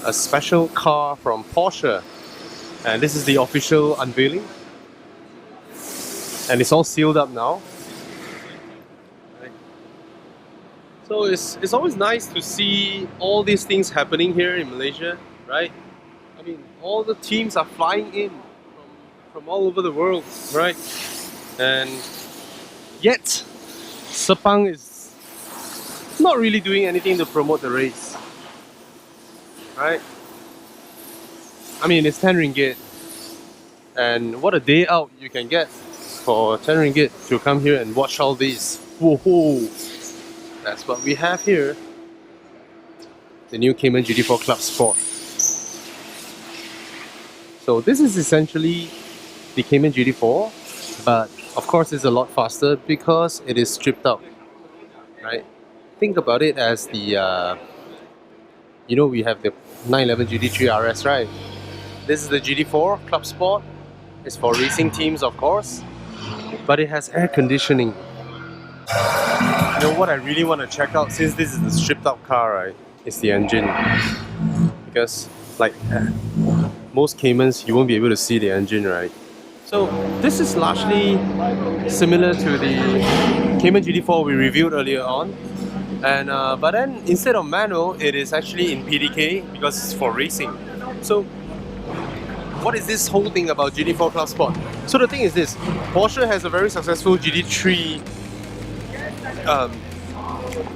a special car from Porsche, and this is the official unveiling, and it's all sealed up now. So it's always nice to see all these things happening here in Malaysia, right? I mean, all the teams are flying in from all over the world, right? And yet, Sepang is not really doing anything to promote the race, right? I mean, it's 10 ringgit, and what a day out you can get for 10 ringgit to come here and watch all these. Whoa! That's what we have here. The new Cayman GT4 Clubsport. So this is essentially the Cayman GT4, but of course it's a lot faster because it is stripped out, right? Think about it as the, you know, we have the 911 GT3 RS, right? This is the GT4 Clubsport. It's for racing teams, of course, but it has air conditioning. You know what I really want to check out, since this is the stripped out car, right? It's the engine, because like most Caymans, you won't be able to see the engine, right? So this is largely similar to the Cayman GT4 we reviewed earlier on, and but then instead of manual, it is actually in PDK because it's for racing. So what is this whole thing about GT4 Clubsport? So the thing is this: Porsche has a very successful GT3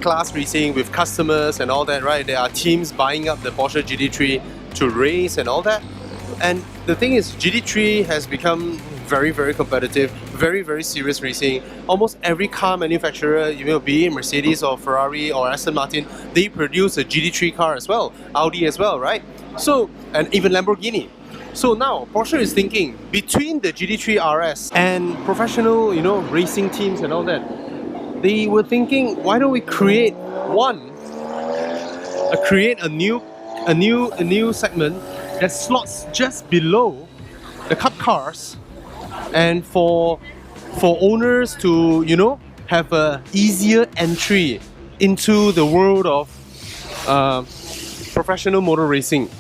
class racing with customers and all that, right? There are teams buying up the Porsche GT3 to race and all that. And the thing is, GT3 has become very, very competitive, very, very serious racing. Almost every car manufacturer, you know, be it Mercedes or Ferrari or Aston Martin, they produce a GT3 car as well, Audi as well, right? So, and even Lamborghini. So now Porsche is thinking between the GT3 RS and professional, you know, racing teams and all that. They were thinking, why don't we create a new segment that slots just below the cup cars, and for owners to, you know, have a easier entry into the world of professional motor racing.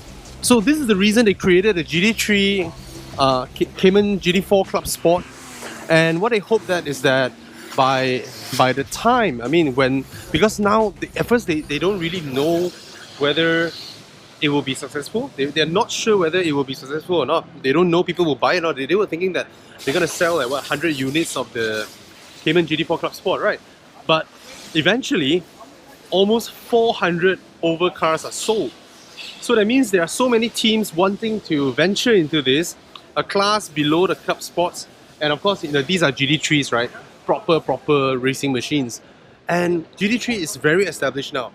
So this is the reason they created a GT3 Cayman GT4 Clubsport, and what they hope that is that by the time, I mean, because now at first they don't really know whether it will be successful. They're not sure whether it will be successful or not. They don't know people will buy it or not. They were thinking that they're going to sell like 100 units of the Cayman GT4 Clubsport, right? But eventually almost 400 over cars are sold. So that means there are so many teams wanting to venture into this, a class below the Clubsports. And of course, you know, these are GT3s, right? Proper racing machines. And GT3 is very established now.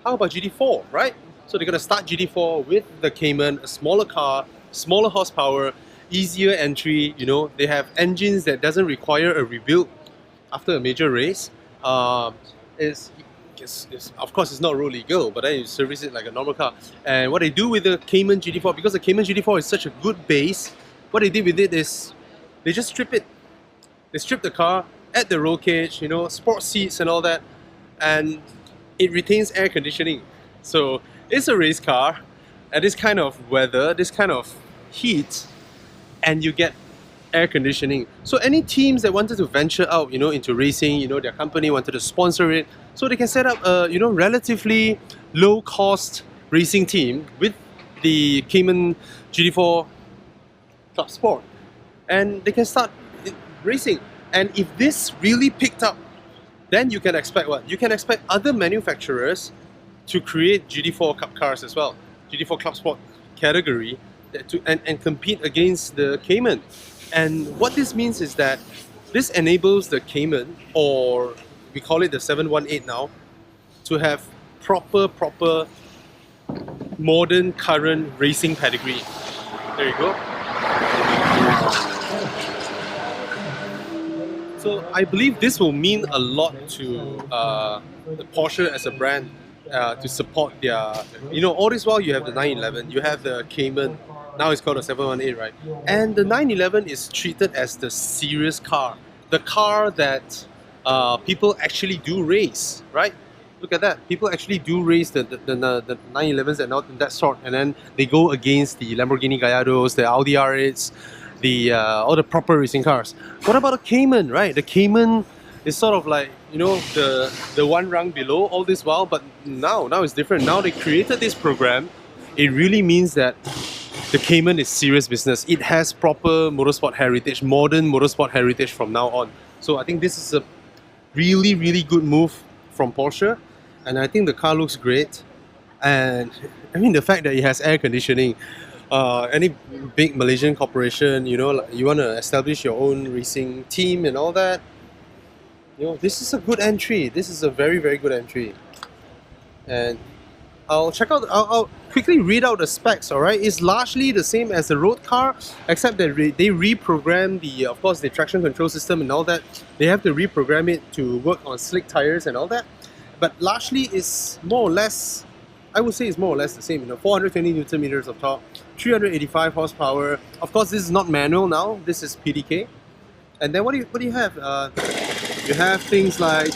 How about GT4, right? So they're going to start GT4 with the Cayman, a smaller car, smaller horsepower, easier entry. You know, they have engines that doesn't require a rebuild after a major race. Of course, it's not road legal, but then you service it like a normal car. And what they do with the Cayman GT4, because the Cayman GT4 is such a good base, what they did with it is they just strip it. They strip the car, add the roll cage, you know, sport seats and all that, and it retains air conditioning. So it's a race car at this kind of weather, this kind of heat, and you get air conditioning. So any teams that wanted to venture out, you know, into racing, you know, their company wanted to sponsor it, so they can set up a, you know, relatively low cost racing team with the Cayman GT4 Clubsport, and they can start racing. And if this really picked up, then you can expect what? You can expect other manufacturers to create GT4 Cup cars as well, GT4 Clubsport category, and compete against the Cayman. And what this means is that this enables the Cayman, or we call it the 718 now, to have proper modern current racing pedigree. There you go. So I believe this will mean a lot to the Porsche as a brand, to support their, you know, all this while you have the 911, you have the Cayman, now it's called a 718, right? And the 911 is treated as the serious car, the car that people actually do race, right? Look at that. People actually do race the 911s and not that sort, and then they go against the Lamborghini Gallardos, the Audi R8s, the all the proper racing cars. What about the Cayman, right? The Cayman is sort of like, you know, the one rung below all this while, but now it's different. Now they created this program. It really means that the Cayman is serious business. It has proper motorsport heritage, modern motorsport heritage from now on. So I think this is a really, really good move from Porsche, and I think the car looks great. And I mean, the fact that it has air conditioning, any big Malaysian corporation, you know, like you want to establish your own racing team and all that, you know, this is a good entry. This is a very, very good entry. And I'll quickly read out the specs, alright? It's largely the same as the road car, except that they reprogram the, of course, the traction control system and all that. They have to reprogram it to work on slick tires and all that. But largely it's more or less, I would say it's more or less the same. You know, 420 Newton meters of torque, 385 horsepower. Of course, this is not manual now. This is PDK. And then what do you have? You have things like,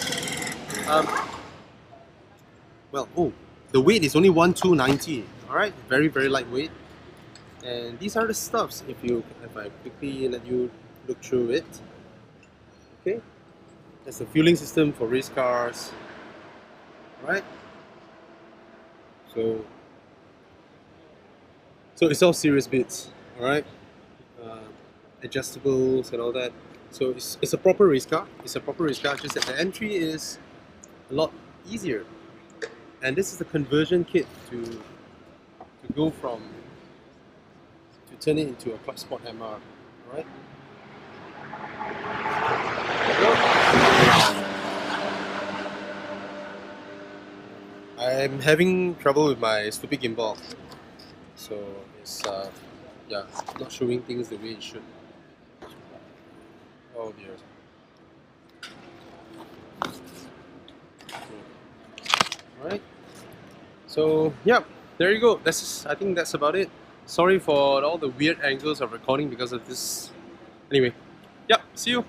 the weight is only 1,290. All right, very, very lightweight. And these are the stuffs. If I quickly let you look through it. Okay, that's the fueling system for race cars. Right, so it's all serious bits, all right, adjustables and all that. So it's a proper race car. It's a proper race car. Just that the entry is a lot easier, and this is the conversion kit to go from to turn it into a Clubsport MR, all right. I'm having trouble with my stupid gimbal, so it's not showing things the way it should. Oh dear. Alright, so yeah, there you go. I think that's about it. Sorry for all the weird angles of recording because of this. Anyway, yeah, see you.